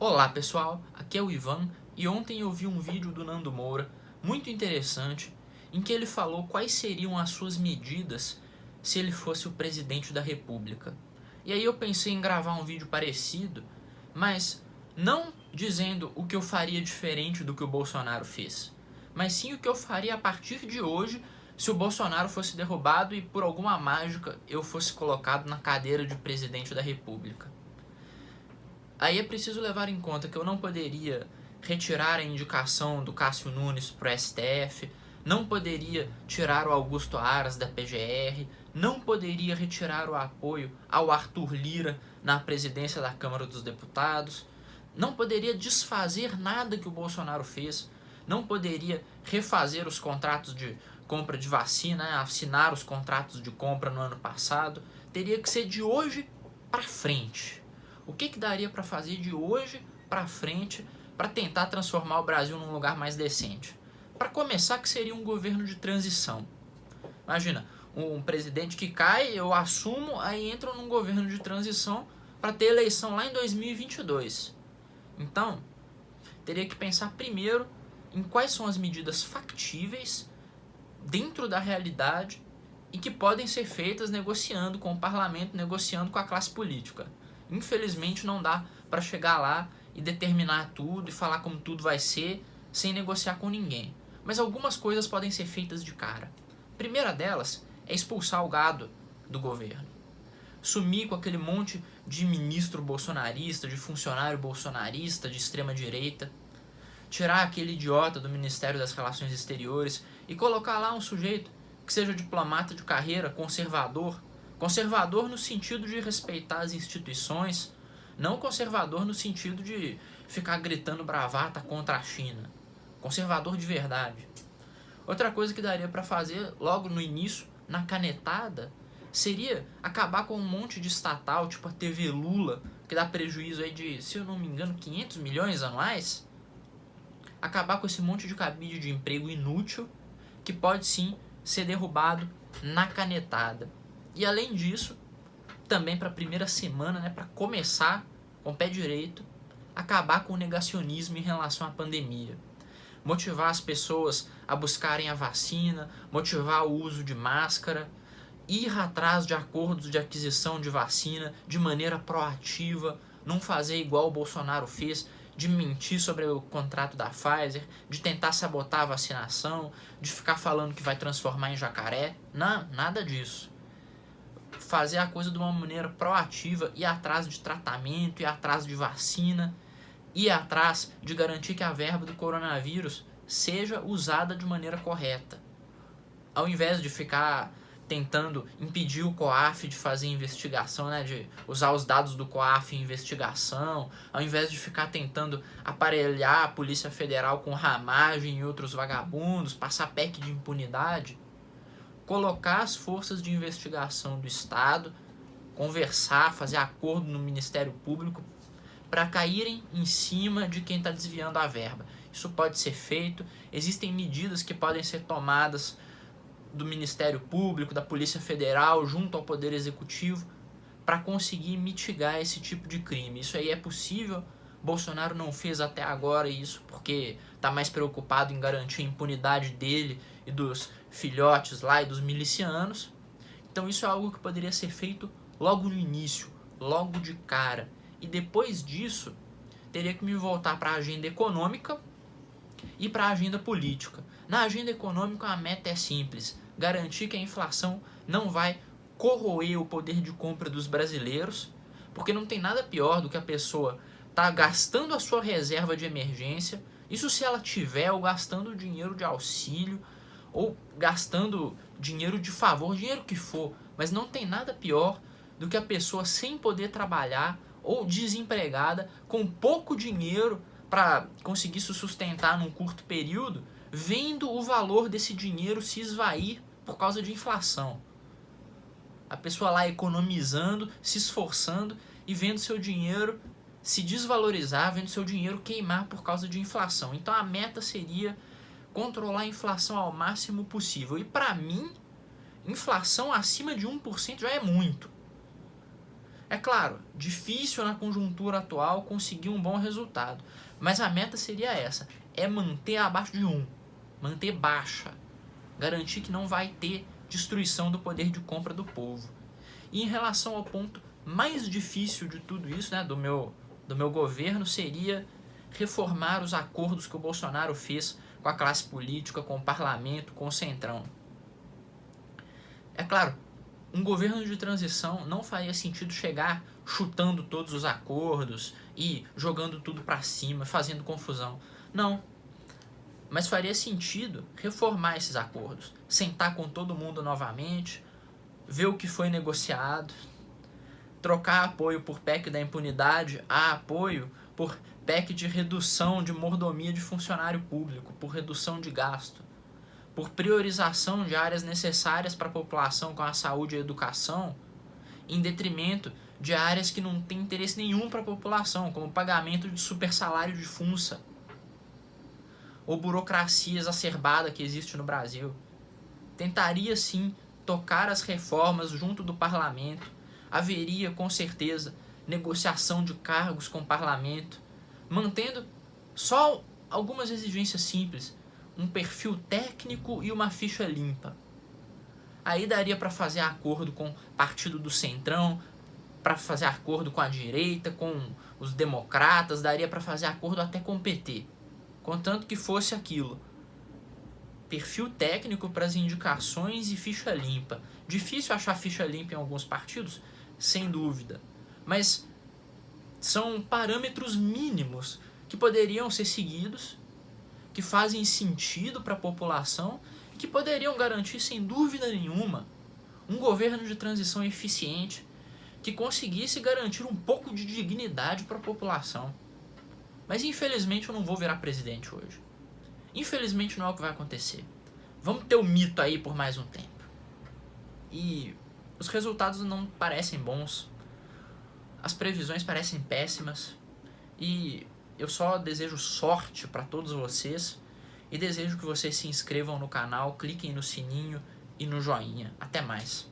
Olá pessoal, aqui é o Ivan e ontem eu vi um vídeo do Nando Moura muito interessante em que ele falou quais seriam as suas medidas se ele fosse o presidente da República. E aí eu pensei em gravar um vídeo parecido, mas não dizendo o que eu faria diferente do que o Bolsonaro fez, mas sim o que eu faria a partir de hoje se o Bolsonaro fosse derrubado e por alguma mágica eu fosse colocado na cadeira de presidente da República. Aí é preciso levar em conta que eu não poderia retirar a indicação do Cássio Nunes para o STF, não poderia tirar o Augusto Aras da PGR, não poderia retirar o apoio ao Arthur Lira na presidência da Câmara dos Deputados, não poderia desfazer nada que o Bolsonaro fez, não poderia refazer os contratos de compra de vacina, assinar os contratos de compra no ano passado, teria que ser de hoje para frente. O que daria para fazer de hoje para frente para tentar transformar o Brasil num lugar mais decente? Para começar, que seria um governo de transição. Imagina, um presidente que cai, eu assumo, aí entro num governo de transição para ter eleição lá em 2022. Então, teria que pensar primeiro em quais são as medidas factíveis dentro da realidade e que podem ser feitas negociando com o parlamento, negociando com a classe política. Infelizmente não dá para chegar lá e determinar tudo e falar como tudo vai ser sem negociar com ninguém. Mas algumas coisas podem ser feitas de cara. A primeira delas é expulsar o gado do governo. Sumir com aquele monte de ministro bolsonarista, de funcionário bolsonarista, de extrema direita. Tirar aquele idiota do Ministério das Relações Exteriores e colocar lá um sujeito que seja diplomata de carreira, conservador. Conservador no sentido de respeitar as instituições, não conservador no sentido de ficar gritando bravata contra a China. Conservador de verdade. Outra coisa que daria para fazer logo no início, na canetada, seria acabar com um monte de estatal, tipo a TV Lula, que dá prejuízo aí de, se eu não me engano, 500 milhões anuais. Acabar com esse monte de cabide de emprego inútil, que pode sim ser derrubado na canetada. E além disso, também para a primeira semana, para começar com o pé direito, acabar com o negacionismo em relação à pandemia. Motivar as pessoas a buscarem a vacina, motivar o uso de máscara, ir atrás de acordos de aquisição de vacina de maneira proativa, não fazer igual o Bolsonaro fez, de mentir sobre o contrato da Pfizer, de tentar sabotar a vacinação, de ficar falando que vai transformar em jacaré. Não, nada disso. Fazer a coisa de uma maneira proativa, ir atrás de tratamento, ir atrás de vacina, ir atrás de garantir que a verba do coronavírus seja usada de maneira correta. Ao invés de ficar tentando impedir o COAF de fazer investigação, de usar os dados do COAF em investigação, ao invés de ficar tentando aparelhar a Polícia Federal com ramagem e outros vagabundos, passar PEC de impunidade, colocar as forças de investigação do Estado, conversar, fazer acordo no Ministério Público para caírem em cima de quem está desviando a verba. Isso pode ser feito, existem medidas que podem ser tomadas do Ministério Público, da Polícia Federal, junto ao Poder Executivo, para conseguir mitigar esse tipo de crime. Isso aí é possível. Bolsonaro não fez até agora isso porque está mais preocupado em garantir a impunidade dele e dos filhotes lá e dos milicianos. Então isso é algo que poderia ser feito logo no início, logo de cara. E depois disso, teria que me voltar para a agenda econômica e para a agenda política. Na agenda econômica, a meta é simples: garantir que a inflação não vai corroer o poder de compra dos brasileiros, porque não tem nada pior do que a pessoa estar gastando a sua reserva de emergência, isso se ela tiver, ou gastando dinheiro de auxílio, ou gastando dinheiro de favor, dinheiro que for, mas não tem nada pior do que a pessoa sem poder trabalhar ou desempregada, com pouco dinheiro para conseguir se sustentar num curto período, vendo o valor desse dinheiro se esvair por causa de inflação. A pessoa lá economizando, se esforçando e vendo seu dinheiro se desvalorizar, vendo seu dinheiro queimar por causa de inflação. Então a meta seria controlar a inflação ao máximo possível. E para mim, inflação acima de 1% já é muito. É claro, difícil na conjuntura atual conseguir um bom resultado, mas a meta seria essa, é manter abaixo de 1, manter baixa, garantir que não vai ter destruição do poder de compra do povo. E em relação ao ponto mais difícil de tudo isso, né, do meu governo, seria reformar os acordos que o Bolsonaro fez com a classe política, com o parlamento, com o centrão. É claro, um governo de transição não faria sentido chegar chutando todos os acordos e jogando tudo para cima, fazendo confusão. Não. Mas faria sentido reformar esses acordos, sentar com todo mundo novamente, ver o que foi negociado, trocar apoio por PEC da impunidade a apoio por PEC de redução de mordomia de funcionário público, por redução de gasto, por priorização de áreas necessárias para a população com a saúde e a educação, em detrimento de áreas que não têm interesse nenhum para a população, como o pagamento de super salário de funça, ou burocracia exacerbada que existe no Brasil. Tentaria sim tocar as reformas junto do parlamento, haveria com certeza negociação de cargos com o parlamento, mantendo só algumas exigências simples, um perfil técnico e uma ficha limpa. Aí daria para fazer acordo com o partido do Centrão, para fazer acordo com a direita, com os democratas, daria para fazer acordo até com o PT, contanto que fosse aquilo. Perfil técnico para as indicações e ficha limpa. Difícil achar ficha limpa em alguns partidos? Sem dúvida. Mas são parâmetros mínimos que poderiam ser seguidos, que fazem sentido para a população e que poderiam garantir, sem dúvida nenhuma, um governo de transição eficiente que conseguisse garantir um pouco de dignidade para a população. Mas infelizmente eu não vou virar presidente hoje. Infelizmente não é o que vai acontecer. Vamos ter o mito aí por mais um tempo. E os resultados não parecem bons. As previsões parecem péssimas. E eu só desejo sorte para todos vocês. E desejo que vocês se inscrevam no canal, cliquem no sininho e no joinha. Até mais.